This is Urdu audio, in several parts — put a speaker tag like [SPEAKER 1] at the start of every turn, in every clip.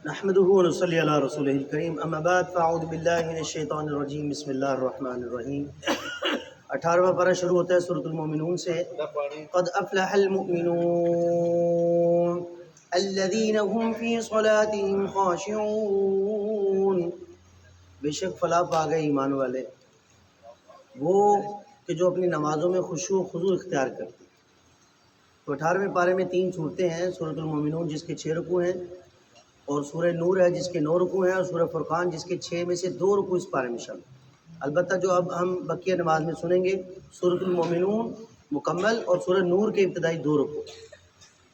[SPEAKER 1] نحمده ونصلي على رسوله الكريم اما بعد فاعوذ بالله من الشیطان الرجیم بسم اللہ الرحمن الرحیم 18واں پارہ شروع ہوتا ہے سورۃ المومنون سے قد افلح المؤمنون الذين هم في صلاتهم خاشعون، بے شک فلاح پا گئے ایمان والے وہ کہ جو اپنی نمازوں میں خشوع و خضوع اختیار کرتے ہیں۔ تو 18ویں پارے میں 3 صورتیں ہیں، سورۃ المومنون جس کے 6 رکوع ہیں، اور سورہ نور ہے جس کے 9 رکوع ہیں، اور سورہ فرقان جس کے 6 میں سے 2 رکوع اس پارے میں شامل۔ البتہ جو اب ہم بقیہ نماز میں سنیں گے سورۃ المومنون مکمل اور سورہ نور کے ابتدائی 2 رکوع۔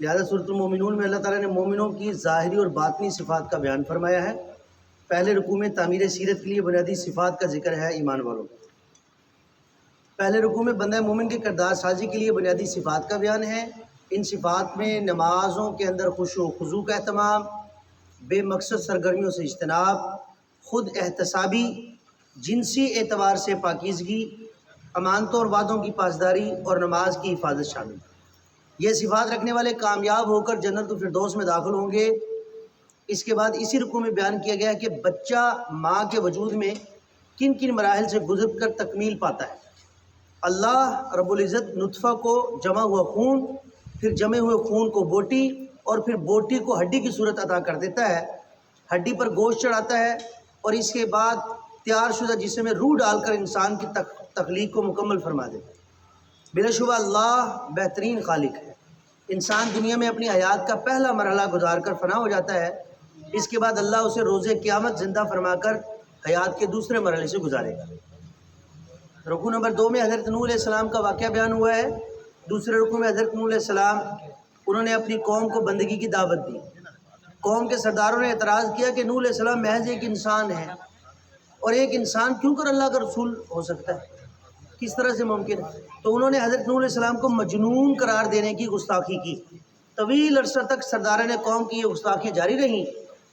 [SPEAKER 1] لہذا سورۃ المومنون میں اللہ تعالیٰ نے مومنوں کی ظاہری اور باطنی صفات کا بیان فرمایا ہے۔ پہلے رکوع میں تعمیر سیرت کے لیے بنیادی صفات کا ذکر ہے ایمان والوں۔ پہلے رکوع میں بندہ مومن کے کردار سازی کے لیے بنیادی صفات کا بیان ہے۔ ان صفات میں نمازوں کے اندر خشوع و خضوع کا اہتمام، بے مقصد سرگرمیوں سے اجتناب، خود احتسابی، جنسی اعتبار سے پاکیزگی، امانتوں اور وعدوں کی پاسداری اور نماز کی حفاظت شامل ہے۔ یہ صفات رکھنے والے کامیاب ہو کر جنت الفردوس میں داخل ہوں گے۔ اس کے بعد اسی رکوع میں بیان کیا گیا کہ بچہ ماں کے وجود میں کن کن مراحل سے گزر کر تکمیل پاتا ہے۔ اللہ رب العزت نطفہ کو جمع ہوا خون، پھر جمے ہوئے خون کو بوٹی، اور پھر بوٹی کو ہڈی کی صورت عطا کر دیتا ہے، ہڈی پر گوشت چڑھاتا ہے، اور اس کے بعد تیار شدہ جسم میں روح ڈال کر انسان کی تخلیق کو مکمل فرما دیتا ہے۔ بلا شبہ اللہ بہترین خالق ہے۔ انسان دنیا میں اپنی حیات کا پہلا مرحلہ گزار کر فنا ہو جاتا ہے، اس کے بعد اللہ اسے روز قیامت زندہ فرما کر حیات کے دوسرے مرحلے سے گزارے گا۔ رکوع نمبر 2 میں حضرت نوح علیہ السلام کا واقعہ بیان ہوا ہے۔ دوسرے رکوع میں حضرت نوح علیہ السلام انہوں نے اپنی قوم کو بندگی کی دعوت دی۔ قوم کے سرداروں نے اعتراض کیا کہ نوح علیہ السلام محض ایک انسان ہے، اور ایک انسان کیوں کر اللہ کا رسول ہو سکتا ہے، کس طرح سے ممکن ہے؟ تو انہوں نے حضرت نوح علیہ السلام کو مجنون قرار دینے کی گستاخی کی۔ طویل عرصہ تک سرداران قوم کی یہ گستاخیاں جاری رہیں،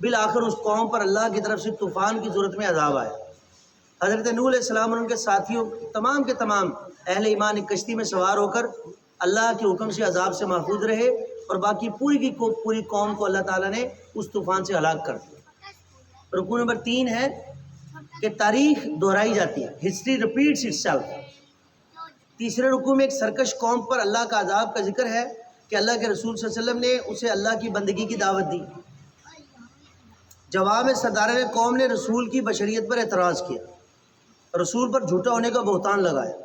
[SPEAKER 1] بالآخر اس قوم پر اللہ کی طرف سے طوفان کی صورت میں عذاب آیا۔ حضرت نوح علیہ السلام اور ان کے ساتھیوں تمام کے تمام اہل ایمان ایک کشتی میں سوار ہو کر اللہ کے حکم سے عذاب سے محفوظ رہے، اور باقی پوری کی پوری قوم کو اللہ تعالیٰ نے اس طوفان سے ہلاک کر دیا۔ رکوع نمبر 3 ہے کہ تاریخ دہرائی جاتی ہے، ہسٹری ریپیٹس اٹ سیلف۔ تیسرے رکوع میں ایک سرکش قوم پر اللہ کا عذاب کا ذکر ہے کہ اللہ کے رسول صلی اللہ علیہ وسلم نے اسے اللہ کی بندگی کی دعوت دی۔ جواب میں سرداران قوم نے رسول کی بشریت پر اعتراض کیا، رسول پر جھوٹا ہونے کا بہتان لگایا،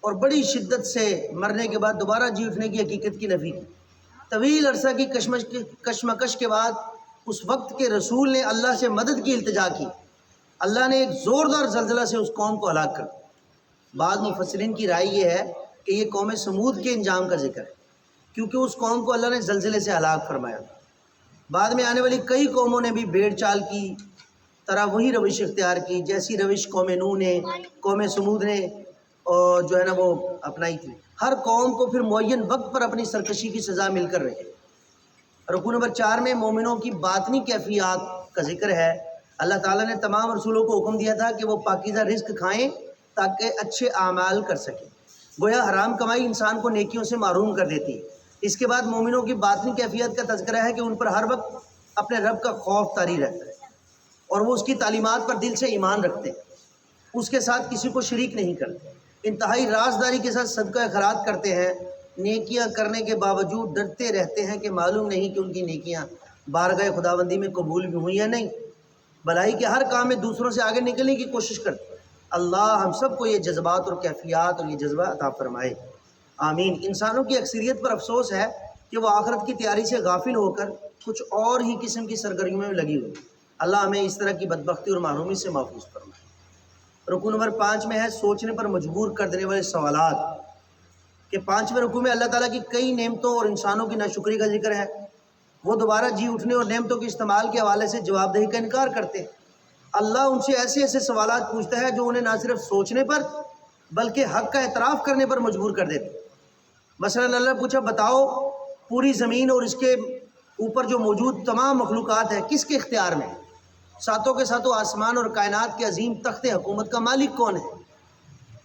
[SPEAKER 1] اور بڑی شدت سے مرنے کے بعد دوبارہ جی اٹھنے کی حقیقت کی نفی کی۔ طویل عرصہ کی کشمکش کے بعد اس وقت کے رسول نے اللہ سے مدد کی التجا کی۔ اللہ نے ایک زوردار زلزلہ سے اس قوم کو ہلاک کر دیا۔ بعض مفسرین کی رائے یہ ہے کہ یہ قوم سمود کے انجام کا ذکر ہے، کیونکہ اس قوم کو اللہ نے زلزلے سے ہلاک فرمایا۔ بعد میں آنے والی کئی قوموں نے بھی بھیڑ چال کی طرح وہی روش اختیار کی، جیسی روش قوم نوح نے، قوم سمود نے اور جو ہے نا وہ اپنائی تھی۔ ہر قوم کو پھر معین وقت پر اپنی سرکشی کی سزا مل کر رہی۔ رکوع نمبر 4 میں مومنوں کی باطنی کیفیات کا ذکر ہے۔ اللہ تعالیٰ نے تمام رسولوں کو حکم دیا تھا کہ وہ پاکیزہ رزق کھائیں تاکہ اچھے اعمال کر سکیں۔ گویا حرام کمائی انسان کو نیکیوں سے محروم کر دیتی ہے۔ اس کے بعد مومنوں کی باطنی کیفیت کا تذکرہ ہے کہ ان پر ہر وقت اپنے رب کا خوف طاری رہتا ہے، اور وہ اس کی تعلیمات پر دل سے ایمان رکھتے ہیں، اس کے ساتھ کسی کو شریک نہیں کرتے، انتہائی رازداری کے ساتھ صدقہ خیرات کرتے ہیں، نیکیاں کرنے کے باوجود ڈرتے رہتے ہیں کہ معلوم نہیں کہ ان کی نیکیاں بارگاہ خداوندی میں قبول بھی ہوئی یا نہیں۔ بھلائی کے ہر کام میں دوسروں سے آگے نکلنے کی کوشش کرتے ہیں۔ اللہ ہم سب کو یہ جذبات اور کیفیات اور یہ جذبہ عطا فرمائے، آمین۔ انسانوں کی اکثریت پر افسوس ہے کہ وہ آخرت کی تیاری سے غافل ہو کر کچھ اور ہی قسم کی سرگرمیوں میں لگی ہوئی۔ اللہ ہمیں اس طرح کی بدبختی اور محرومی سے محفوظ فرمائے۔ رکوع نمبر 5 میں ہے سوچنے پر مجبور کر دینے والے سوالات، کہ 5ویں رکوع میں اللہ تعالیٰ کی کئی نعمتوں اور انسانوں کی ناشکری کا ذکر ہے۔ وہ دوبارہ جی اٹھنے اور نعمتوں کے استعمال کے حوالے سے جواب دہی کا انکار کرتے ہیں۔ اللہ ان سے ایسے ایسے سوالات پوچھتا ہے جو انہیں نہ صرف سوچنے پر بلکہ حق کا اعتراف کرنے پر مجبور کر دیتے ہیں۔ مثلا اللہ نے پوچھا، بتاؤ پوری زمین اور اس کے اوپر جو موجود تمام مخلوقات ہیں کس کے اختیار میں ہے؟ ساتوں کے ساتوں آسمان اور کائنات کے عظیم تخت حکومت کا مالک کون ہے؟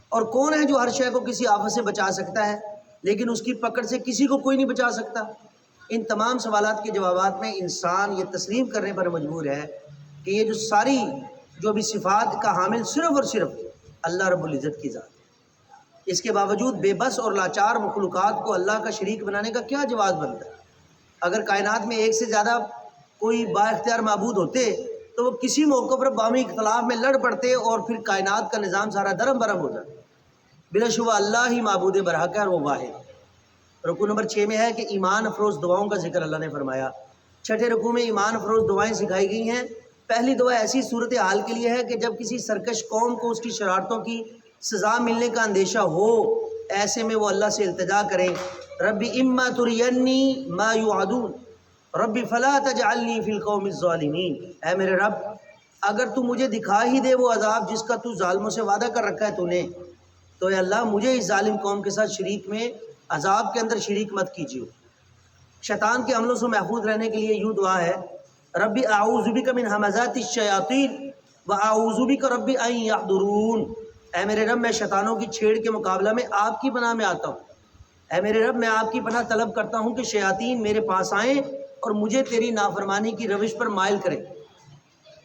[SPEAKER 1] اور کون ہے جو ہر شے کو کسی آفت سے بچا سکتا ہے لیکن اس کی پکڑ سے کسی کو کوئی نہیں بچا سکتا؟ ان تمام سوالات کے جوابات میں انسان یہ تسلیم کرنے پر مجبور ہے کہ یہ جو ساری جو بھی صفات کا حامل صرف اور صرف اللہ رب العزت کی ذات ہے۔ اس کے باوجود بے بس اور لاچار مخلوقات کو اللہ کا شریک بنانے کا کیا جواز بنتا ہے؟ اگر کائنات میں ایک سے زیادہ کوئی با اختیار معبود ہوتے تو وہ کسی موقع پر باہمی اختلاف میں لڑ پڑتے اور پھر کائنات کا نظام سارا درم برم ہو جاتا۔ بلا شبہ اللہ ہی معبود برحق ہے اور وہ واحد۔ رکوع نمبر 6 میں ہے کہ ایمان افروز دعاؤں کا ذکر اللہ نے فرمایا۔ چھٹے رکوع میں ایمان افروز دعائیں سکھائی گئی ہیں۔ پہلی دعا ایسی صورتحال کے لیے ہے کہ جب کسی سرکش قوم کو اس کی شرارتوں کی سزا ملنے کا اندیشہ ہو، ایسے میں وہ اللہ سے التجا کریں، رب اما ترینی ما یوعدون رب فلا تجعلنی فی القوم الظالمین، اے میرے رب اگر تو مجھے دکھا ہی دے وہ عذاب جس کا تو ظالموں سے وعدہ کر رکھا ہے تو نے، تو اے اللہ مجھے اس ظالم قوم کے ساتھ شریک میں عذاب کے اندر شریک مت کیجیے۔ شیطان کے عملوں سے محفوظ رہنے کے لیے یوں دعا ہے، رب اعوذ بک من ہمزات الشیاطین واعوذ بک رب ان یحضرون، اے میرے رب میں شیطانوں کی چھیڑ کے مقابلہ میں آپ کی پناہ میں آتا ہوں، اے میرے رب میں آپ کی پناہ طلب کرتا ہوں کہ شیاطین میرے پاس آئیں اور مجھے تیری نافرمانی کی روش پر مائل کریں۔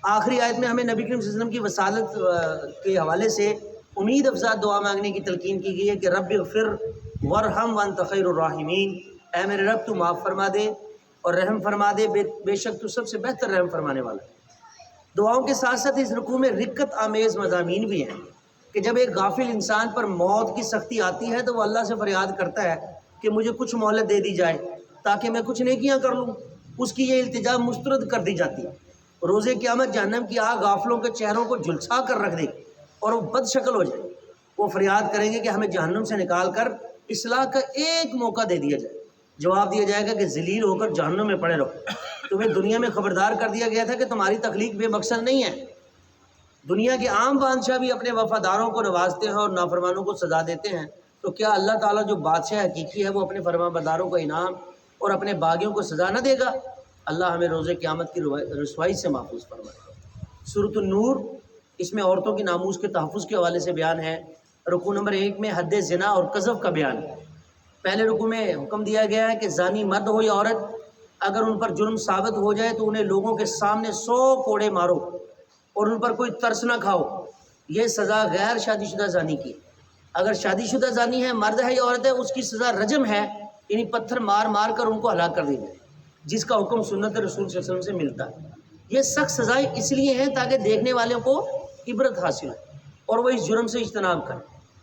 [SPEAKER 1] آخری آیت میں ہمیں نبی کریم صلی اللہ علیہ وسلم کی وصالت کے حوالے سے امید افزا دعا مانگنے کی تلقین کی گئی ہے کہ رب اغفر وارحم وانت خیر الراحمین، اے میرے رب تو معاف فرما دے اور رحم فرما دے، بے شک تو سب سے بہتر رحم فرمانے والا ہے۔ دعاؤں کے ساتھ ساتھ اس رکوع میں رقت آمیز مضامین بھی ہیں کہ جب ایک غافل انسان پر موت کی سختی آتی ہے تو وہ اللہ سے فریاد کرتا ہے کہ مجھے کچھ مہلت دے دی جائے تاکہ میں کچھ نیکیاں کر لوں، اس کی یہ التجا مسترد کر دی جاتی ہے۔ روز قیامت جہنم کی آگ غافلوں کے چہروں کو جھلسا کر رکھ دے اور وہ بد شکل ہو جائے، وہ فریاد کریں گے کہ ہمیں جہنم سے نکال کر اصلاح کا ایک موقع دے دیا جائے۔ جواب دیا جائے گا کہ ذلیل ہو کر جہنم میں پڑے رہو، تمہیں دنیا میں خبردار کر دیا گیا تھا کہ تمہاری تخلیق بے مقصد نہیں ہے۔ دنیا کے عام بادشاہ بھی اپنے وفاداروں کو نوازتے ہیں اور نافرمانوں کو سزا دیتے ہیں، تو کیا اللہ تعالیٰ جو بادشاہ حقیقی ہے وہ اپنے فرما برداروں کو انعام اور اپنے باغیوں کو سزا نہ دے گا؟ اللہ ہمیں روز قیامت کی رسوائی سے محفوظ فرمائے۔ سورۃ النور، اس میں عورتوں کی ناموس کے تحفظ کے حوالے سے بیان ہے۔ رکوع نمبر 1 میں حد زنا اور قذف کا بیان ہے۔ پہلے رکوع میں حکم دیا گیا ہے کہ زانی مرد ہو یا عورت اگر ان پر جرم ثابت ہو جائے تو انہیں لوگوں کے سامنے 100 کوڑے مارو اور ان پر کوئی ترس نہ کھاؤ۔ یہ سزا غیر شادی شدہ زانی کی۔ اگر شادی شدہ زانی ہے، مرد ہے یا عورت ہے، اس کی سزا رجم ہے، یعنی پتھر مار مار کر ان کو ہلاک کر دیا جائے، جس کا حکم سنت رسول صلی اللہ علیہ وسلم سے ملتا ہے۔ یہ سخت سزائیں اس لیے ہیں تاکہ دیکھنے والوں کو عبرت حاصل ہو اور وہ اس جرم سے اجتناب کریں۔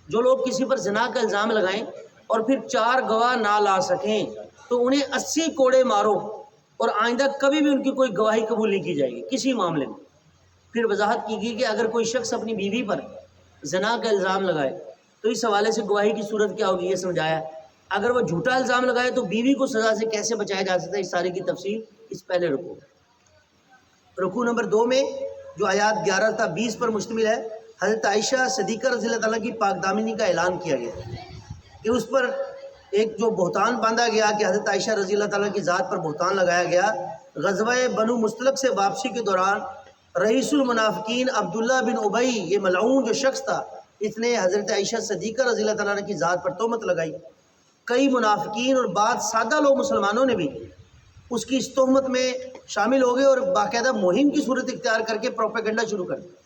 [SPEAKER 1] جو لوگ کسی پر زنا کا الزام لگائیں اور پھر 4 گواہ نہ لا سکیں تو انہیں 80 کوڑے مارو اور آئندہ کبھی بھی ان کی کوئی گواہی قبول نہیں کی جائے گی کسی معاملے میں۔ پھر وضاحت کی گئی کہ اگر کوئی شخص اپنی بیوی پر زنا کا الزام لگائے تو اس حوالے سے گواہی کی صورت کیا ہوگی، یہ سمجھایا۔ اگر وہ جھوٹا الزام لگائے تو بیوی کو سزا سے کیسے بچایا جا سکتا ہے، اس سارے کی تفصیل اس پہلے رکوع نمبر 2 میں جو آیات 11 تا 20 پر مشتمل ہے، حضرت عائشہ صدیقہ رضی اللہ تعالیٰ کی پاک دامنی کا اعلان کیا گیا کہ اس پر ایک جو بہتان باندھا گیا کہ حضرت عائشہ رضی اللہ تعالیٰ کی ذات پر بہتان لگایا گیا۔ غزوہ بنو مستلق سے واپسی کے دوران رئیس المنافقین عبداللہ بن ابی، یہ ملعون جو شخص تھا، اس نے حضرت عائشہ صدیقہ رضی اللہ تعالیٰ کی ذات پر تہمت لگائی۔ کئی منافقین اور بعض سادہ لوگ مسلمانوں نے بھی اس کی اس تہمت میں شامل ہو گئے اور باقاعدہ مہم کی صورت اختیار کر کے پروپیگنڈا شروع کر دیا۔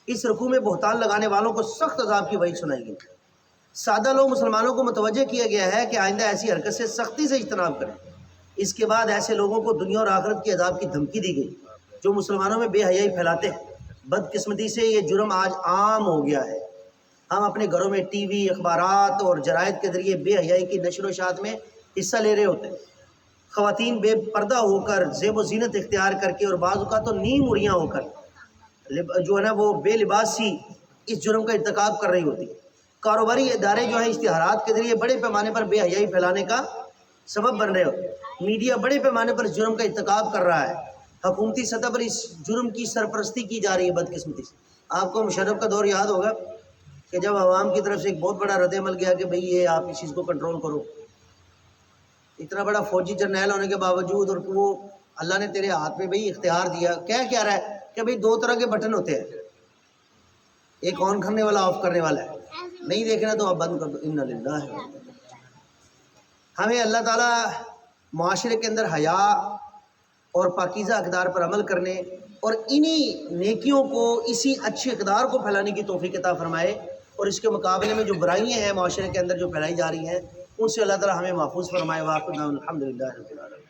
[SPEAKER 1] اس رکوع میں بہتان لگانے والوں کو سخت عذاب کی وعید سنائی گئی۔ سادہ لوگ مسلمانوں کو متوجہ کیا گیا ہے کہ آئندہ ایسی حرکت سے سختی سے اجتناب کریں۔ اس کے بعد ایسے لوگوں کو دنیا اور آخرت کی عذاب کی دھمکی دی گئی جو مسلمانوں میں بے حیائی پھیلاتے ہیں۔ بدقسمتی سے یہ جرم آج عام ہو گیا ہے۔ ہم اپنے گھروں میں ٹی وی، اخبارات اور جرائد کے ذریعے بے حیائی کی نشر و اشاعت میں حصہ لے رہے ہوتے ہیں۔ خواتین بے پردہ ہو کر، زیب و زینت اختیار کر کے اور بعض اوقات تو نیم اڑیاں ہو کر جو ہے نا وہ بے لباس سی اس جرم کا ارتکاب کر رہی ہوتی ہے۔ کاروباری ادارے جو ہیں اشتہارات کے ذریعے بڑے پیمانے پر بے حیائی پھیلانے کا سبب بن رہے ہوتے ہیں۔ میڈیا بڑے پیمانے پر اس جرم کا ارتکاب کر رہا ہے۔ حکومتی سطح پر اس جرم کی سرپرستی کی جا رہی ہے بدقسمتی سے۔ آپ کو مشرف کا دور یاد ہوگا کہ جب عوام کی طرف سے ایک بہت بڑا رد عمل گیا کہ بھئی یہ آپ اس چیز کو کنٹرول کرو، اتنا بڑا فوجی جرنیل ہونے کے باوجود، اور وہ اللہ نے تیرے ہاتھ میں بھئی اختیار دیا، کیا رہا ہے کہ بھئی 2 طرح کے بٹن ہوتے ہیں، ایک آن کرنے والا، آف کرنے والا ہے، نہیں دیکھنا تو آپ بند کر دو۔ انا للہ، ہمیں اللہ تعالیٰ معاشرے کے اندر حیا اور پاکیزہ اقدار پر عمل کرنے اور انہی نیکیوں کو، اسی اچھے اقدار کو پھیلانے کی توفیق عطا فرمائے، اور اس کے مقابلے میں جو برائیاں ہیں معاشرے کے اندر جو پھیلائی جا رہی ہیں ان سے اللہ تعالی ہمیں محفوظ فرمائے۔ واقعہ الحمدللہ رب العالمین۔